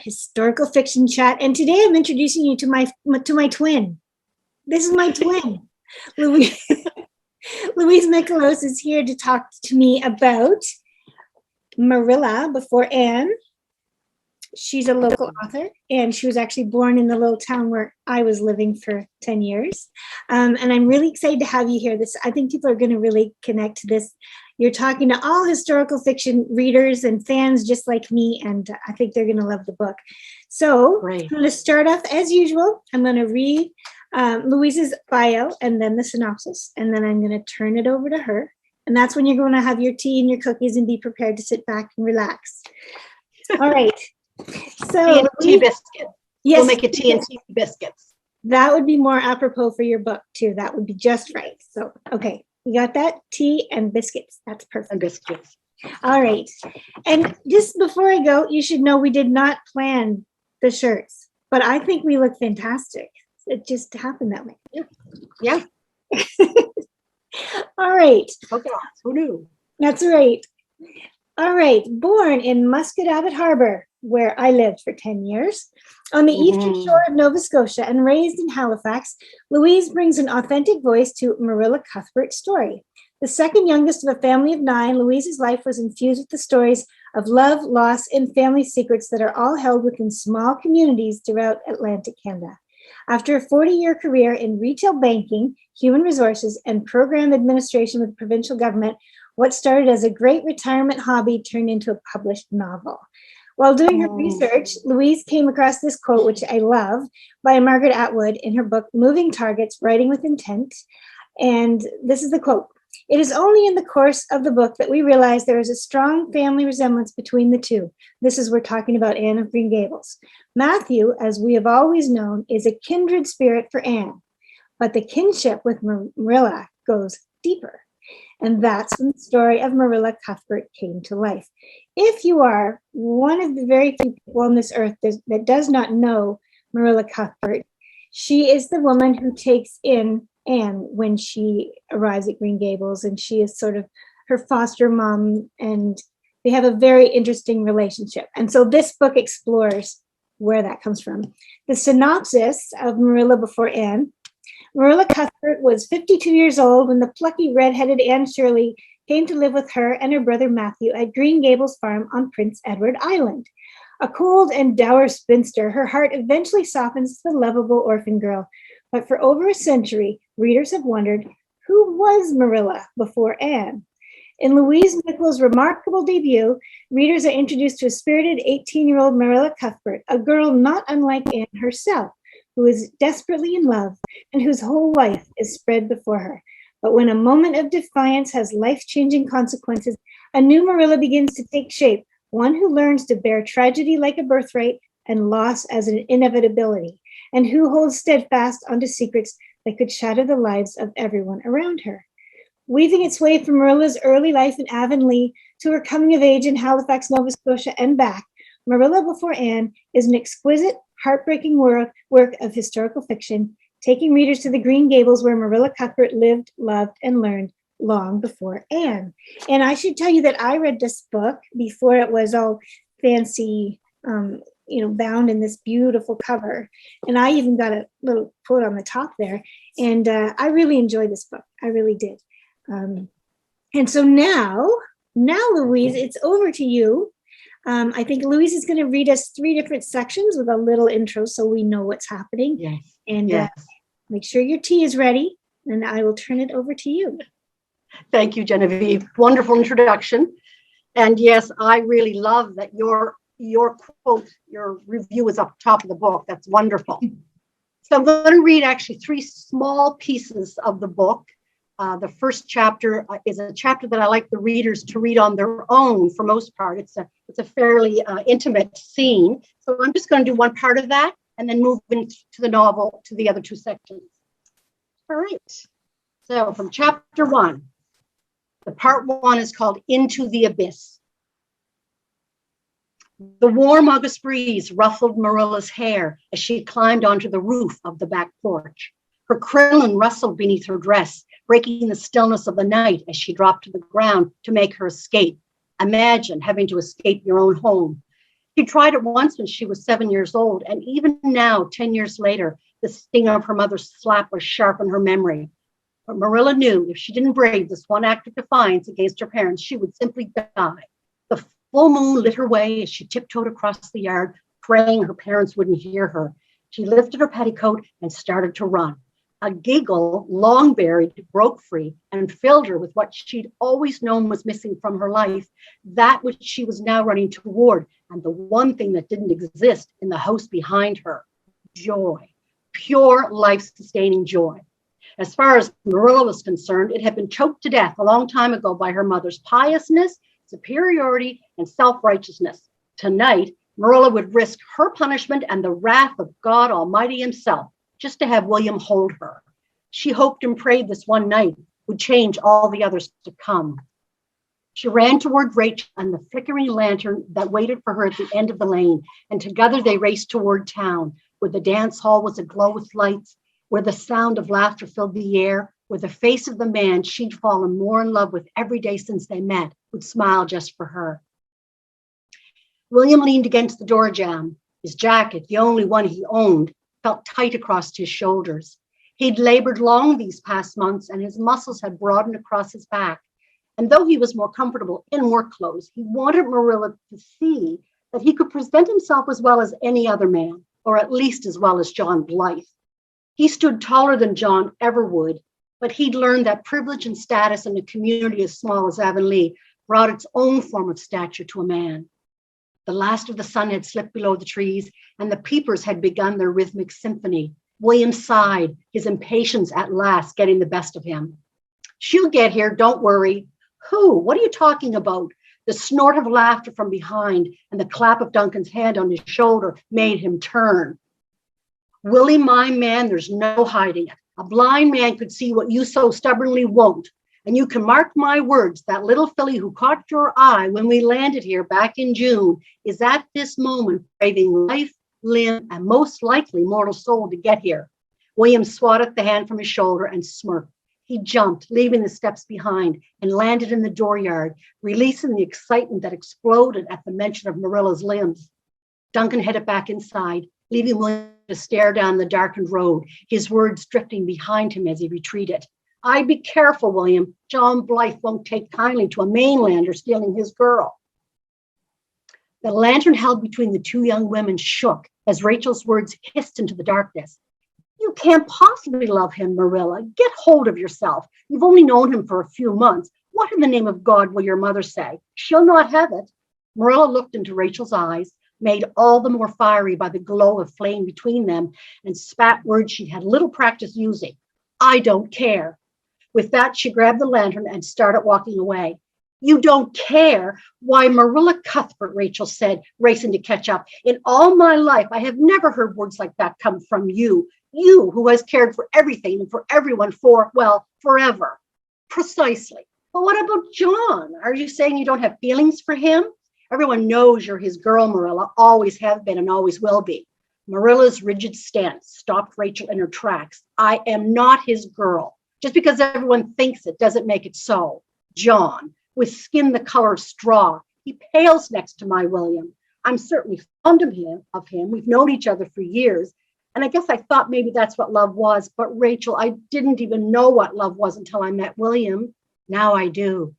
historical fiction chat, and today I'm introducing you to my twin. This is my twin, Louise. Louise Michalos is here to talk to me about Marilla before Anne. She's a local author, and she was actually born in the little town where I was living for 10 years. And I'm really excited to have you here. I think people are going to really connect to this. You're talking to all historical fiction readers and fans just like me, and I think they're going to love the book. So I'm going to start off as usual. I'm going to read Louise's bio and then the synopsis, and then I'm going to turn it over to her. And that's when you're going to have your tea and your cookies and be prepared to sit back and relax. All right. So tea biscuits. Yes, we'll make a tea and tea biscuits. That would be more apropos for your book too. That would be just right. So, okay, you got that? Tea and biscuits. That's perfect. And biscuits. All right. And just before I go, you should know we did not plan the shirts, but I think we look fantastic. It just happened that way. Yeah. All right. Okay. Who knew? That's right. All right. Born in Muscatabbit Harbor, where I lived for 10 years, on the eastern shore of Nova Scotia and raised in Halifax, Louise brings an authentic voice to Marilla Cuthbert's story. The second youngest of a family of 9, Louise's life was infused with the stories of love, loss, and family secrets that are all held within small communities throughout Atlantic Canada. After a 40-year career in retail banking, human resources, and program administration with the provincial government, what started as a great retirement hobby turned into a published novel. While doing her research, Louise came across this quote, which I love, by Margaret Atwood in her book, Moving Targets, Writing with Intent. And this is the quote. It is only in the course of the book that we realize there is a strong family resemblance between the two. We're talking about Anne of Green Gables. Matthew, as we have always known, is a kindred spirit for Anne, but the kinship with Marilla goes deeper. And that's when the story of Marilla Cuthbert came to life. If you are one of the very few people on this earth that does not know Marilla Cuthbert, she is the woman who takes in Anne when she arrives at Green Gables, and she is sort of her foster mom, and they have a very interesting relationship. And so this book explores where that comes from. The synopsis of Marilla before Anne. Marilla Cuthbert was 52 years old when the plucky redheaded Anne Shirley came to live with her and her brother Matthew at Green Gables Farm on Prince Edward Island. A cold and dour spinster, her heart eventually softens to the lovable orphan girl. But for over a century, readers have wondered, who was Marilla before Anne? In Louise Michalos' remarkable debut, readers are introduced to a spirited 18-year-old Marilla Cuthbert, a girl not unlike Anne herself, who is desperately in love and whose whole life is spread before her. But when a moment of defiance has life-changing consequences, a new Marilla begins to take shape, one who learns to bear tragedy like a birthright and loss as an inevitability, and who holds steadfast onto secrets that could shatter the lives of everyone around her. Weaving its way from Marilla's early life in Avonlea to her coming of age in Halifax, Nova Scotia, and back, Marilla before Anne is an exquisite, heartbreaking work of historical fiction, taking readers to the Green Gables where Marilla Cuthbert lived, loved, and learned long before Anne. And I should tell you that I read this book before it was all fancy, bound in this beautiful cover. And I even got a little quote on the top there. And I really enjoyed this book. I really did. And so now, Louise, it's over to you. I think Louise is going to read us 3 different sections with a little intro so we know what's happening. Yes. And make sure your tea is ready, and I will turn it over to you. Thank you, Genevieve. Wonderful introduction. And yes, I really love that your quote, your review is up top of the book. That's wonderful. So I'm going to read actually 3 small pieces of the book. The first chapter is a chapter that I like the readers to read on their own for most part. It's a fairly intimate scene. So I'm just going to do one part of that and then move into the novel to the other 2 sections. All right. So from chapter 1, the part 1 is called Into the Abyss. The warm August breeze ruffled Marilla's hair as she climbed onto the roof of the back porch. Her crinoline rustled beneath her dress, breaking the stillness of the night as she dropped to the ground to make her escape. Imagine having to escape your own home. She tried it once when she was 7 years old, and even now, 10 years later, the sting of her mother's slap was sharp in her memory. But Marilla knew if she didn't brave this one act of defiance against her parents, she would simply die. The full moon lit her way as she tiptoed across the yard, praying her parents wouldn't hear her. She lifted her petticoat and started to run. A giggle, long buried, broke free and filled her with what she'd always known was missing from her life, that which she was now running toward, and the one thing that didn't exist in the house behind her: joy, pure life-sustaining joy. As far as Marilla was concerned, it had been choked to death a long time ago by her mother's piousness, superiority, and self-righteousness. Tonight, Marilla would risk her punishment and the wrath of God Almighty himself just to have William hold her. She hoped and prayed this one night would change all the others to come. She ran toward Rachel and the flickering lantern that waited for her at the end of the lane, and together they raced toward town, where the dance hall was aglow with lights, where the sound of laughter filled the air, where the face of the man she'd fallen more in love with every day since they met would smile just for her. William leaned against the door jamb. His jacket, the only one he owned, felt tight across his shoulders. He'd labored long these past months, and his muscles had broadened across his back. And though he was more comfortable in work clothes, he wanted Marilla to see that he could present himself as well as any other man, or at least as well as John Blythe. He stood taller than John ever would, but he'd learned that privilege and status in a community as small as Avonlea brought its own form of stature to a man. The last of the sun had slipped below the trees, and the peepers had begun their rhythmic symphony. William sighed, his impatience at last getting the best of him. "She'll get here, don't worry." "Who? What are you talking about?" The snort of laughter from behind and the clap of Duncan's hand on his shoulder made him turn. "Willie, my man, there's no hiding it. A blind man could see what you so stubbornly won't. And you can mark my words, that little filly who caught your eye when we landed here back in June is at this moment craving life, limb, and most likely mortal soul to get here." William swatted the hand from his shoulder and smirked. He jumped, leaving the steps behind, and landed in the dooryard, releasing the excitement that exploded at the mention of Marilla's limbs. Duncan headed back inside, leaving William to stare down the darkened road, his words drifting behind him as he retreated. "I'd be careful, William. John Blythe won't take kindly to a mainlander stealing his girl." The lantern held between the two young women shook as Rachel's words hissed into the darkness. "You can't possibly love him, Marilla. Get hold of yourself. You've only known him for a few months. What in the name of God will your mother say? She'll not have it." Marilla looked into Rachel's eyes, made all the more fiery by the glow of flame between them, and spat words she had little practice using. "I don't care." With that, she grabbed the lantern and started walking away. "You don't care? Why, Marilla Cuthbert," Rachel said, racing to catch up. "In all my life, I have never heard words like that come from you. You who has cared for everything and for everyone for, well, forever." "Precisely. But what about John? Are you saying you don't have feelings for him? Everyone knows you're his girl, Marilla, always have been and always will be." Marilla's rigid stance stopped Rachel in her tracks. "I am not his girl. Just because everyone thinks it doesn't make it so. John, with skin the color of straw, he pales next to my William. I'm certainly fond of him. We've known each other for years. And I guess I thought maybe that's what love was. But Rachel, I didn't even know what love was until I met William. Now I do."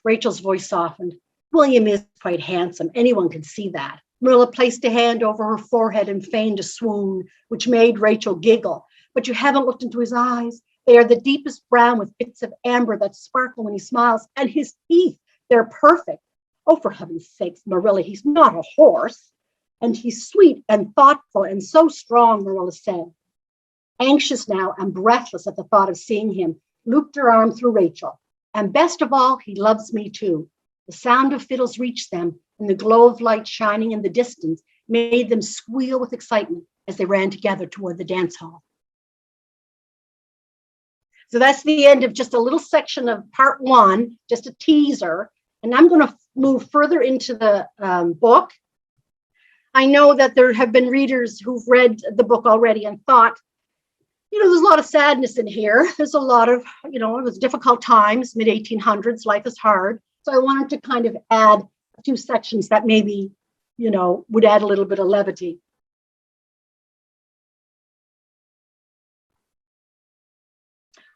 Rachel's voice softened. "William is quite handsome. Anyone can see that." Marilla placed a hand over her forehead and feigned a swoon, which made Rachel giggle. "But you haven't looked into his eyes. They are the deepest brown with bits of amber that sparkle when he smiles. And his teeth, they're perfect. Oh, for heaven's sakes, Marilla, he's not a horse. And he's sweet and thoughtful and so strong," Marilla said. Anxious now and breathless at the thought of seeing him, looped her arm through Rachel. "And best of all, he loves me too." The sound of fiddles reached them, and the glow of light shining in the distance made them squeal with excitement as they ran together toward the dance hall. So that's the end of just a little section of part one, just a teaser. And I'm going to move further into the book. I know that there have been readers who've read the book already and thought, there's a lot of sadness in here. There's a lot of, it was difficult times, mid-1800s, life is hard. So I wanted to kind of add a few sections that maybe would add a little bit of levity.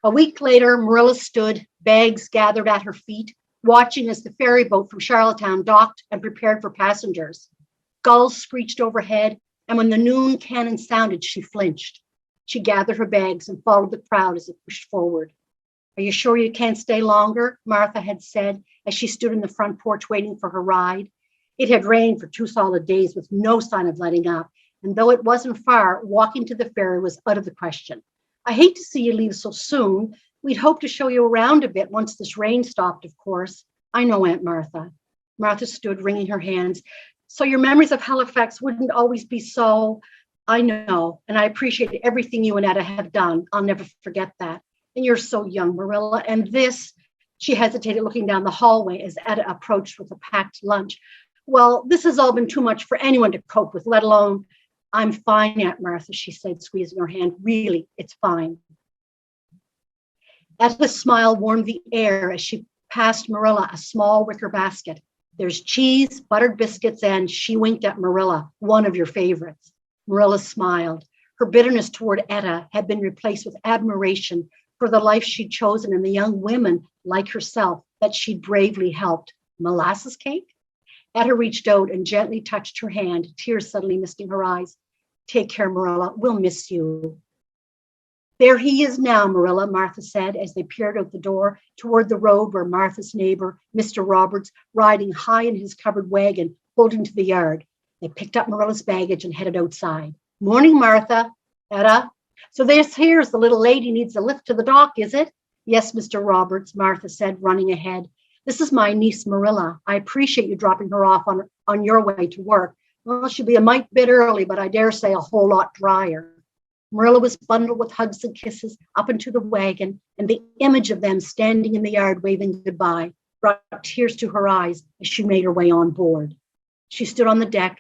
A week later, Marilla stood, bags gathered at her feet, watching as the ferry boat from Charlottetown docked and prepared for passengers. Gulls screeched overhead, and when the noon cannon sounded, she flinched. She gathered her bags and followed the crowd as it pushed forward. "Are you sure you can't stay longer?" Martha had said as she stood in the front porch waiting for her ride. It had rained for 2 solid days with no sign of letting up, and though it wasn't far, walking to the ferry was out of the question. "I hate to see you leave so soon. We'd hoped to show you around a bit once this rain stopped, of course." "I know, Aunt Martha." Martha stood wringing her hands. "So your memories of Halifax wouldn't always be so..." "I know, and I appreciate everything you and Etta have done. I'll never forget that. And you're so young, Marilla. And this..." She hesitated, looking down the hallway as Etta approached with a packed lunch. "Well, this has all been too much for anyone to cope with, let alone..." "I'm fine, Aunt Martha," she said, squeezing her hand. "Really, it's fine." Etta's smile warmed the air as she passed Marilla a small wicker basket. "There's cheese, buttered biscuits, and..." She winked at Marilla, "one of your favorites." Marilla smiled. Her bitterness toward Etta had been replaced with admiration for the life she'd chosen and the young women like herself that she'd bravely helped. "Molasses cake?" Etta reached out and gently touched her hand, tears suddenly misting her eyes. "Take care, Marilla. We'll miss you." "There he is now, Marilla," Martha said as they peered out the door toward the road where Martha's neighbor, Mr. Roberts, riding high in his covered wagon, pulled into the yard. They picked up Marilla's baggage and headed outside. "Morning, Martha." "Etta." "So here's the little lady needs a lift to the dock, is it?" "Yes, Mr. Roberts," Martha said, running ahead. "This is my niece, Marilla. I appreciate you dropping her off on your way to work. Well, she'll be a mite bit early, but I dare say a whole lot drier." Marilla was bundled with hugs and kisses up into the wagon, and the image of them standing in the yard waving goodbye brought tears to her eyes as she made her way on board. She stood on the deck,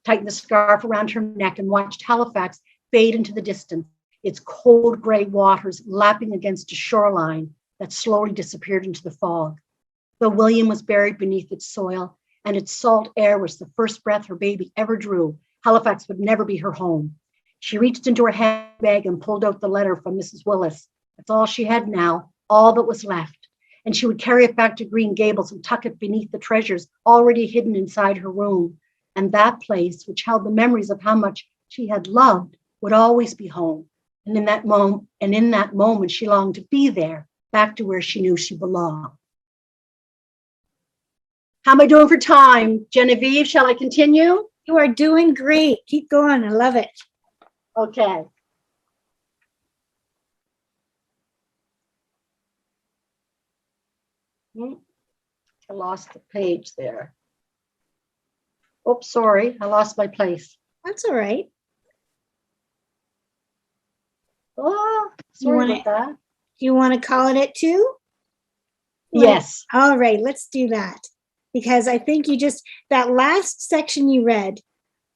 tightened the scarf around her neck, and watched Halifax fade into the distance, its cold gray waters lapping against a shoreline that slowly disappeared into the fog. Though William was buried beneath its soil and its salt air was the first breath her baby ever drew, Halifax would never be her home. She reached into her handbag and pulled out the letter from Mrs. Willis. That's all she had now, all that was left. And she would carry it back to Green Gables and tuck it beneath the treasures already hidden inside her room. And that place, which held the memories of how much she had loved, would always be home. And in that moment, she longed to be there, back to where she knew she belonged. How am I doing for time? Genevieve, shall I continue? You are doing great. Keep going. I love it. Okay. I lost the page there. Oops, sorry. I lost my place. That's all right. Oh, sorry about that. Do you want to call it at 2? Yes. All right, let's do that. Because I think that last section you read,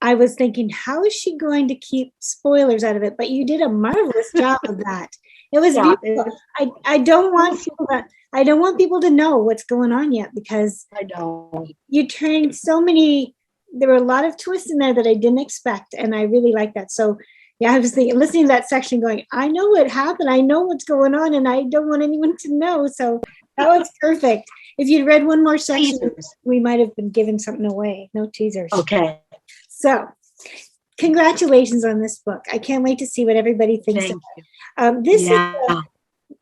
I was thinking, how is she going to keep spoilers out of it? But you did a marvelous job of that. It was beautiful. I don't want people to know what's going on yet, because I know you turned there were a lot of twists in there that I didn't expect, and I really like that. So yeah, I was listening to that section going, I know what happened, I know what's going on, and I don't want anyone to know. So that was perfect. If you'd read one more section, we might have been giving something away. No teasers. Okay. So congratulations on this book. I can't wait to see what everybody thinks of it.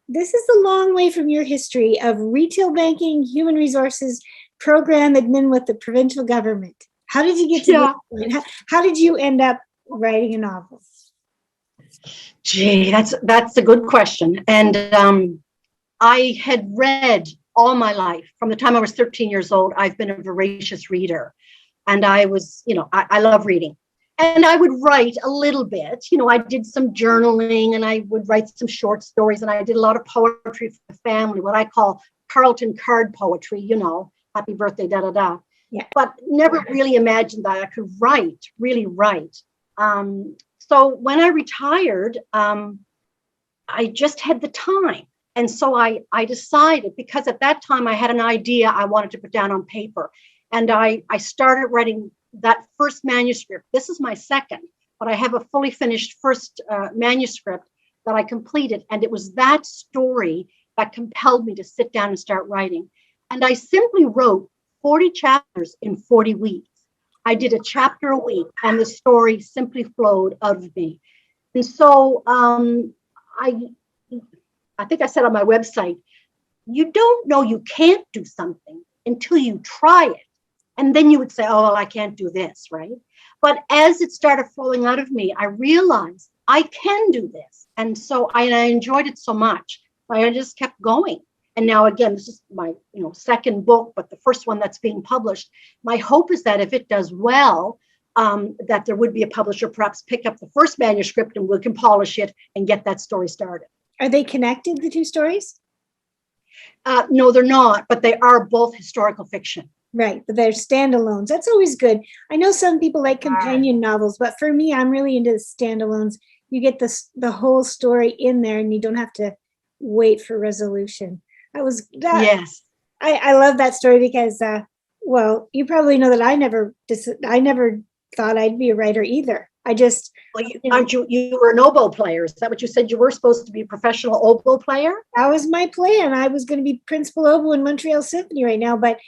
This is a long way from your history of retail banking, human resources, program admin with the provincial government. How did you get to this point? How did you end up writing a novel? Gee, that's a good question. And I had read all my life. From the time I was 13 years old, I've been a voracious reader. And I was, I love reading. And I would write a little bit. I did some journaling, and I would write some short stories, and I did a lot of poetry for the family, what I call Carlton card poetry, happy birthday, da, da, da. Yeah. But never really imagined that I could really write. So when I retired, I just had the time. And so I decided, because at that time I had an idea I wanted to put down on paper. And I started writing that first manuscript. This is my second, but I have a fully finished first manuscript that I completed. And it was that story that compelled me to sit down and start writing. And I simply wrote 40 chapters in 40 weeks. I did a chapter a week, and the story simply flowed out of me. And so I think I said on my website, you don't know you can't do something until you try it. And then you would say, oh, well, I can't do this, right? But as it started flowing out of me, I realized I can do this. And so I enjoyed it so much. I just kept going. And now, again, this is my second book, but the first one that's being published. My hope is that if it does well, that there would be a publisher perhaps pick up the first manuscript and we can polish it and get that story started. Are they connected, the two stories? No, they're not, but they are both historical fiction. Right, but they're standalones. That's always good. I know some people like companion novels, but for me, I'm really into the standalones. You get the whole story in there and you don't have to wait for resolution. Yes. I love that story because, well, you probably know that I never thought I'd be a writer either. I just... Well, you were an oboe player. Is that what you said? You were supposed to be a professional oboe player? That was my plan. I was going to be principal oboe in Montreal Symphony right now. But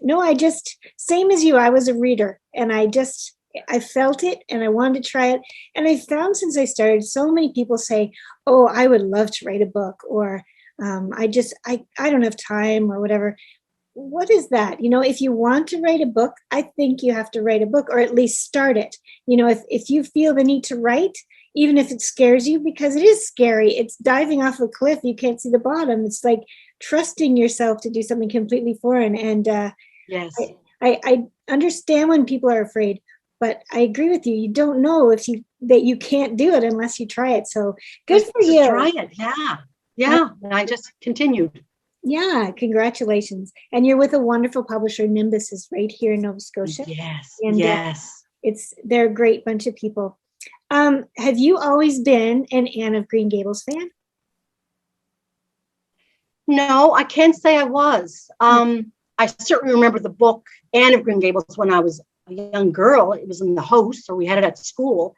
no, I just, same as you, I was a reader. And I felt it and I wanted to try it. And I found since I started, so many people say, oh, I would love to write a book, or I don't have time, or whatever. What is that? If you want to write a book, I think you have to write a book, or at least start it. If you feel the need to write, even if it scares you, because it is scary, it's diving off a cliff. You can't see the bottom. It's like trusting yourself to do something completely foreign. And yes, I understand when people are afraid, but I agree with you. You don't know that you can't do it unless you try it. So good for you. Try it. Yeah. And I just continued. Yeah, congratulations. And you're with a wonderful publisher. Nimbus is right here in Nova Scotia. Yes, and, yes. They're a great bunch of people. Have you always been an Anne of Green Gables fan? No, I can't say I was. I certainly remember the book Anne of Green Gables when I was a young girl. It was in the house, or we had it at school.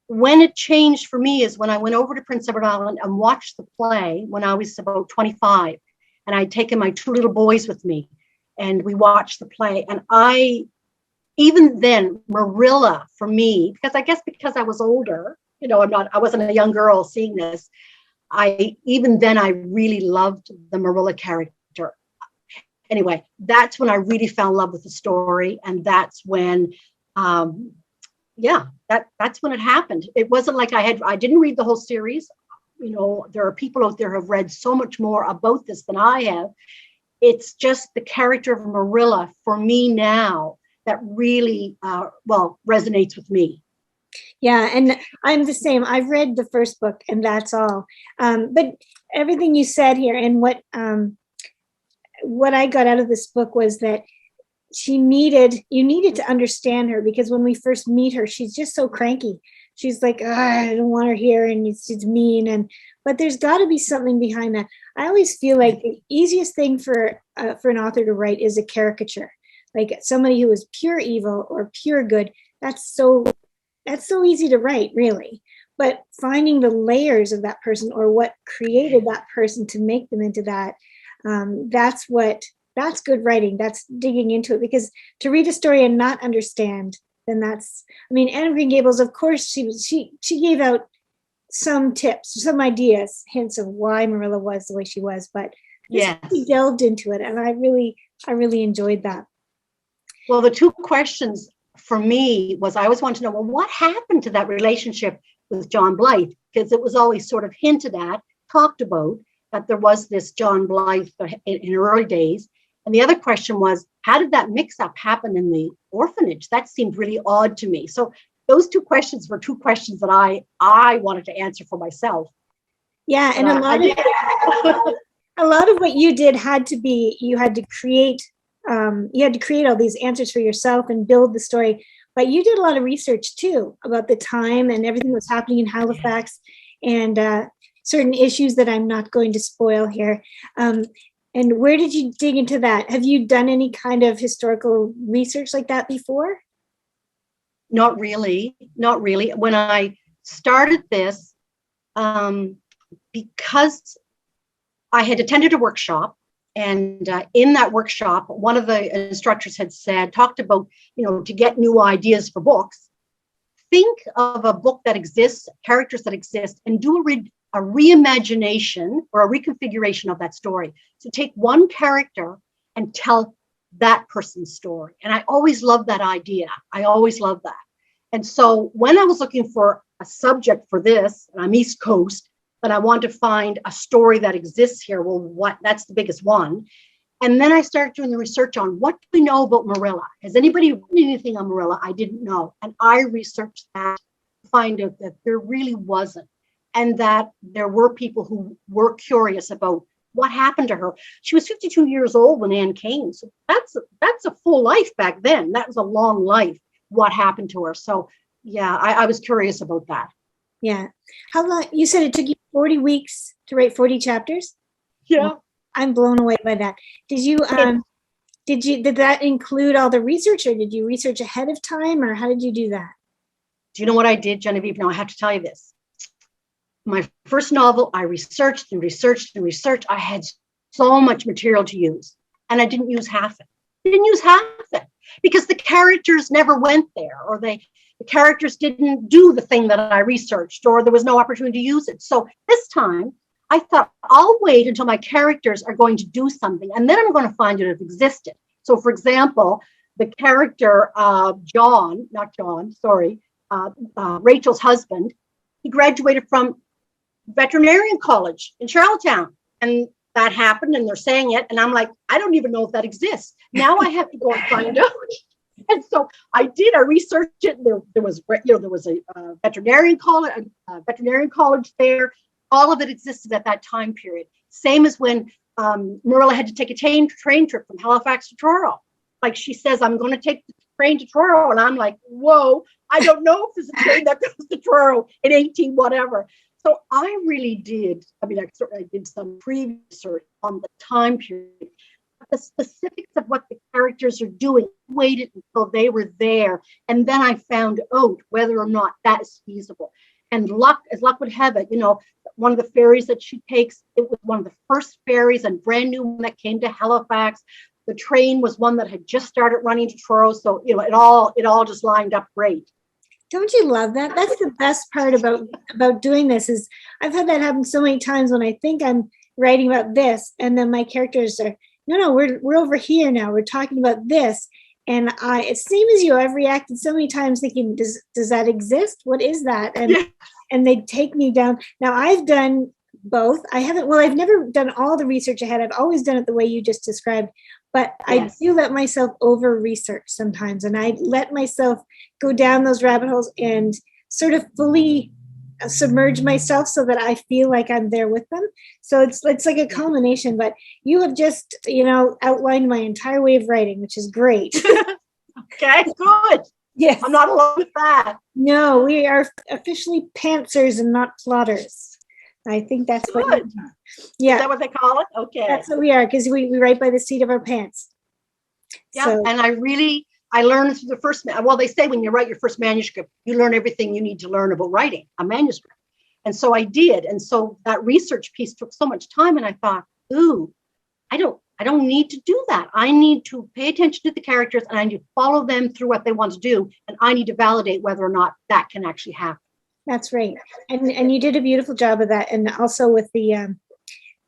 When it changed for me is when I went over to Prince Edward Island and watched the play when I was about 25. And I'd taken my two little boys with me and we watched the play. And even then, Marilla for me, because I was older, I wasn't a young girl seeing this. I really loved the Marilla character. Anyway, that's when I really fell in love with the story. And that's when, that's when it happened. It wasn't like I didn't read the whole series. There are people out there who have read so much more about this than I have. It's just the character of Marilla for me now that really, resonates with me. Yeah, and I'm the same. I've read the first book and that's all. But everything you said here and what I got out of this book was that you needed to understand her, because when we first meet her, she's just so cranky. She's like, I don't want her here, and she's mean. But there's got to be something behind that. I always feel like the easiest thing for an author to write is a caricature, like somebody who is pure evil or pure good. That's so easy to write, really. But finding the layers of that person, or what created that person to make them into that, that's good writing. That's digging into it, because to read a story and not understand, then Anne of Green Gables, of course, she gave out some tips, some ideas, hints of why Marilla was the way she was, but she delved into it, and I really enjoyed that. Well, the two questions for me was, I always wanted to know, well, what happened to that relationship with John Blythe? Because it was always sort of hinted at, talked about, that there was this John Blythe in her early days. And the other question was, how did that mix-up happen in the orphanage? That seemed really odd to me. So those two questions were two questions that I wanted to answer for myself. Yeah, and a lot of what you did had to be, you had to create all these answers for yourself and build the story. But you did a lot of research too about the time and everything that was happening in Halifax, and certain issues that I'm not going to spoil here. And where did you dig into that? Have you done any kind of historical research like that before? Not really. When I started this, because I had attended a workshop, and in that workshop, one of the instructors had talked about, to get new ideas for books, think of a book that exists, characters that exist, and do a reimagination or a reconfiguration of that story. So take one character and tell that person's story. And I always loved that idea. I always loved that. And so when I was looking for a subject for this, and I'm East Coast, but I want to find a story that exists here. Well, that's the biggest one. And then I started doing the research on what do we know about Marilla? Has anybody written anything on Marilla? I didn't know. And I researched that to find out that there really wasn't. And that there were people who were curious about what happened to her. She was 52 years old when Anne came. So that's a full life back then. That was a long life, what happened to her. So yeah, I was curious about that. Yeah. How long? You said it took you 40 weeks to write 40 chapters? Yeah. I'm blown away by that. Did that include all the research, or did you research ahead of time, or how did you do that? Do you know what I did, Genevieve? Now I have to tell you this. My first novel, I researched and researched and researched. I had so much material to use, and I didn't use half it. Because the characters never went there, or the characters didn't do the thing that I researched, or there was no opportunity to use it. So this time I thought I'll wait until my characters are going to do something, and then I'm going to find it if it existed. So for example, the character Rachel's husband, he graduated from veterinarian college in Charlottetown, and that happened, and they're saying it, and I'm like, I don't even know if that exists. Now I have to go and find out. And so I researched it. There was a veterinarian college there. All of it existed at that time period. Same as when Marilla had to take a train trip from Halifax to Toronto. Like she says, I'm going to take the train to Toronto, and I'm like, whoa, I don't know if there's a train that goes to Toronto in 18 whatever. So I really did. I mean, I did some pre-research on the time period. The specifics of what the characters are doing, waited until they were there, and then I found out whether or not that is feasible. And as luck would have it, one of the ferries that she takes, it was one of the first ferries and brand new one that came to Halifax. The train was one that had just started running to Toronto, so it all just lined up great. Don't you love that? That's the best part about doing this. Is I've had that happen so many times when I think I'm writing about this, and then my characters are, no, we're over here now. We're talking about this. And it same as you, I've reacted so many times thinking, does that exist? What is that? And they take me down. Now I've done both. I've never done all the research ahead. I've always done it the way you just described, but yes. I do let myself over research sometimes. And I let myself go down those rabbit holes and sort of fully submerge myself so that I feel like I'm there with them. So it's like a culmination, but you have just, outlined my entire way of writing, which is great. Okay, good. Yes. I'm not alone with that. No, we are officially pantsers and not plotters. I think that's good. What yeah. Is that what they call it? Okay. That's what we are, because we write by the seat of our pants. Yeah, so. And I learned through the first, they say when you write your first manuscript, you learn everything you need to learn about writing a manuscript. And so I did. And so that research piece took so much time. And I thought, I don't need to do that. I need to pay attention to the characters, and I need to follow them through what they want to do. And I need to validate whether or not that can actually happen. That's right. And you did a beautiful job of that. And also with the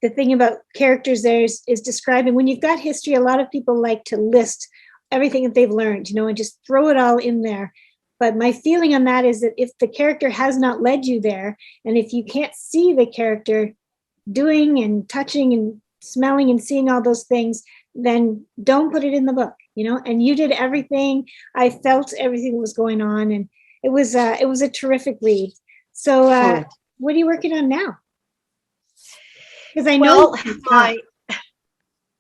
thing about characters there is describing, when you've got history, a lot of people like to list everything that they've learned, and just throw it all in there. But my feeling on that is that if the character has not led you there, and if you can't see the character doing and touching and smelling and seeing all those things, then don't put it in the book, and you did everything. I felt everything that was going on, and it was a terrific read. So what are you working on now? Because I know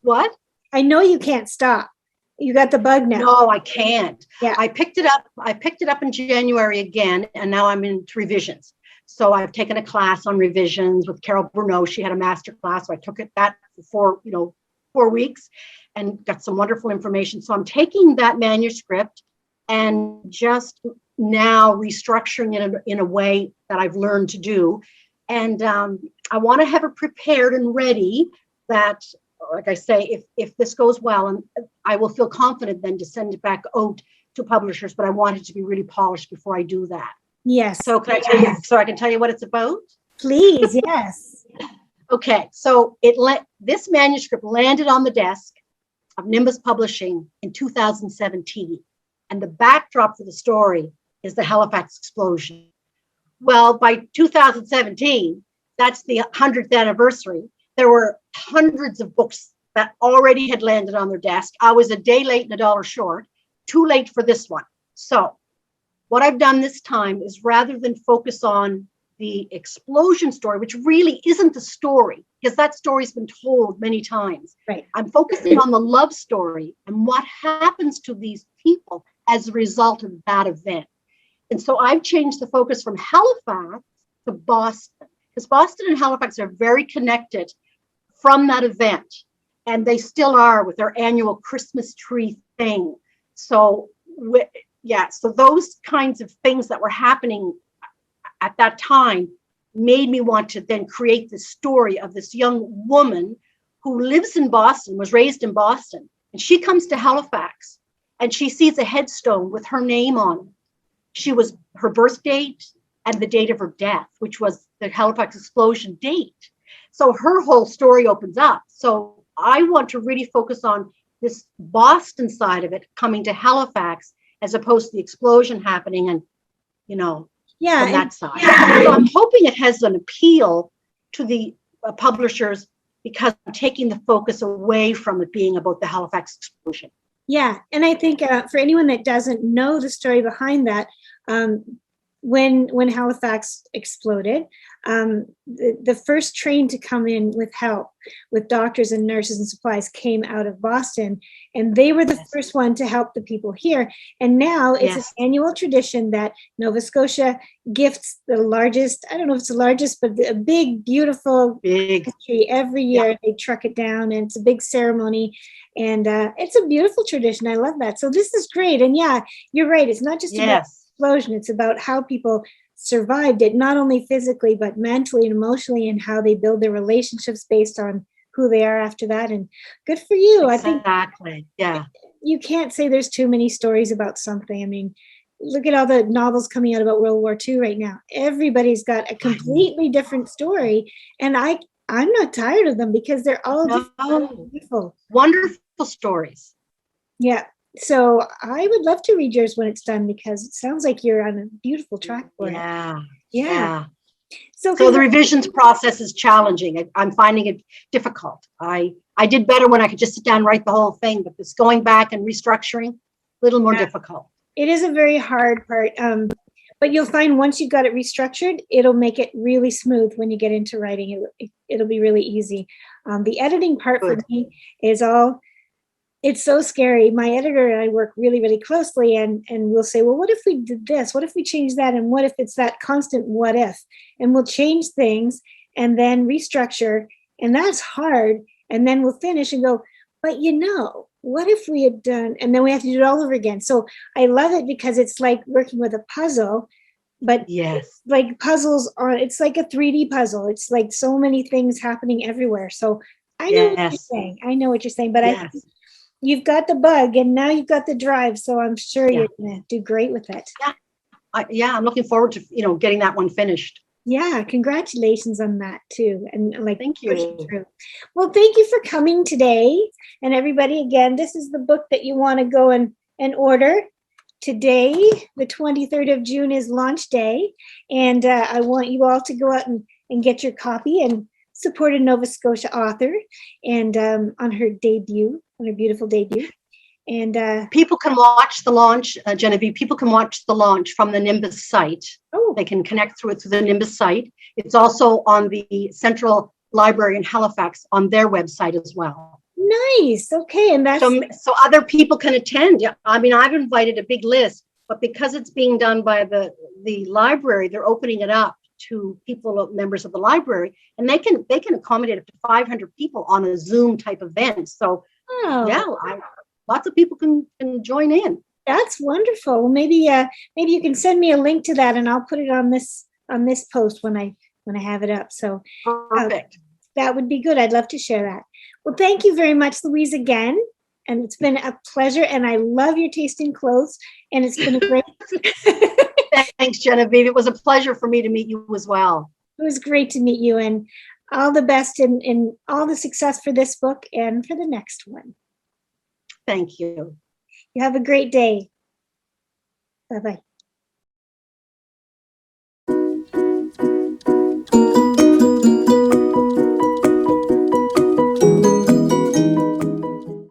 what? I know you can't stop. You got the bug now. No, I can't. Yeah. I picked it up in January again, and now I'm into revisions. So I've taken a class on revisions with Carol Bruneau. She had a master class, so I took that before, 4 weeks and got some wonderful information. So I'm taking that manuscript and just now restructuring it in a way that I've learned to do. And I want to have it prepared and ready that, like I say, if this goes well, and I will feel confident then to send it back out to publishers, but I want it to be really polished before I do that. Yes. So can I tell you, so I can tell you what it's about? Please, yes. Okay, so this manuscript landed on the desk of Nimbus Publishing in 2017. And the backdrop for the story is the Halifax explosion. Well, by 2017, that's the 100th anniversary. There were hundreds of books that already had landed on their desk. I was a day late and $1 short, too late for this one. So what I've done this time is, rather than focus on the explosion story, which really isn't a story, because that story's been told many times. Right. I'm focusing on the love story and what happens to these people as a result of that event. And so I've changed the focus from Halifax to Boston, because Boston and Halifax are very connected from that event. And they still are with their annual Christmas tree thing. So, so those kinds of things that were happening at that time made me want to then create this story of this young woman who lives in Boston, was raised in Boston, and she comes to Halifax and she sees a headstone with her name on it. She was her birth date and the date of her death, which was the Halifax explosion date. So her whole story opens up. So I want to really focus on this Boston side of it coming to Halifax, as opposed to the explosion happening and, from that side. Yeah. So I'm hoping it has an appeal to the publishers, because I'm taking the focus away from it being about the Halifax explosion. Yeah. And I think for anyone that doesn't know the story behind that, when Halifax exploded, the first train to come in with help, with doctors and nurses and supplies, came out of Boston, and they were the first one to help the people here. And now it's an annual tradition that Nova Scotia gifts the largest, I don't know if it's the largest, but a big, beautiful tree every year. Yeah. They truck it down, and it's a big ceremony. And it's a beautiful tradition. I love that. So this is great. And yeah, you're right. It's not just about explosion. It's about how people survived it, not only physically, but mentally and emotionally, and how they build their relationships based on who they are after that. And good for you. Exactly. I think you can't say there's too many stories about something. I mean, look at all the novels coming out about World War II right now. Everybody's got a completely different story. And I'm not tired of them, because they're all beautiful. Wonderful stories. Yeah. So I would love to read yours when it's done, because it sounds like you're on a beautiful track for it. Yeah. So the revisions process is challenging. I'm finding it difficult. I did better when I could just sit down and write the whole thing, but this going back and restructuring, a little more difficult. It is a very hard part. But you'll find once you've got it restructured, it'll make it really smooth when you get into writing. It'll be really easy. The editing part for me is it's so scary. My editor and I work really, really closely, and we'll say, well, what if we did this? What if we change that? And what if it's that constant what if? And we'll change things and then restructure. And that's hard. And then we'll finish and go, but what if we had done, and then we have to do it all over again. So I love it, because it's like working with a puzzle, but like puzzles it's like a 3D puzzle. It's like so many things happening everywhere. So I know what you're saying. But I think you've got the bug, and now you've got the drive. So I'm sure you're going to do great with it. Yeah. I'm looking forward to, getting that one finished. Yeah, congratulations on that too. And thank you. Well, thank you for coming today. And everybody, again, this is the book that you want to go and order. Today, the 23rd of June, is launch day. And I want you all to go out and get your copy and support a Nova Scotia author, and on her beautiful debut. And people can watch the launch, Genevieve. People can watch the launch from the Nimbus site. They can connect through the Nimbus site. It's also on the Central Library in Halifax on their website as well. Nice. Okay, and that's so other people can attend. Yeah, I mean, I've invited a big list, but because it's being done by the library, they're opening it up to people, members of the library, and they can accommodate up to 500 people on a Zoom type event. So yeah, lots of people can join in. That's wonderful. Well, maybe you can send me a link to that, and I'll put it on this post when I have it up. So Perfect. That would be good. I'd love to share that. Well, thank you very much, Louise, again. And it's been a pleasure. And I love your taste in clothes. And it's been a great. Thanks, Genevieve. It was a pleasure for me to meet you as well. It was great to meet you, and all the best in all the success for this book and for the next one. Thank you. You have a great day. Bye-bye.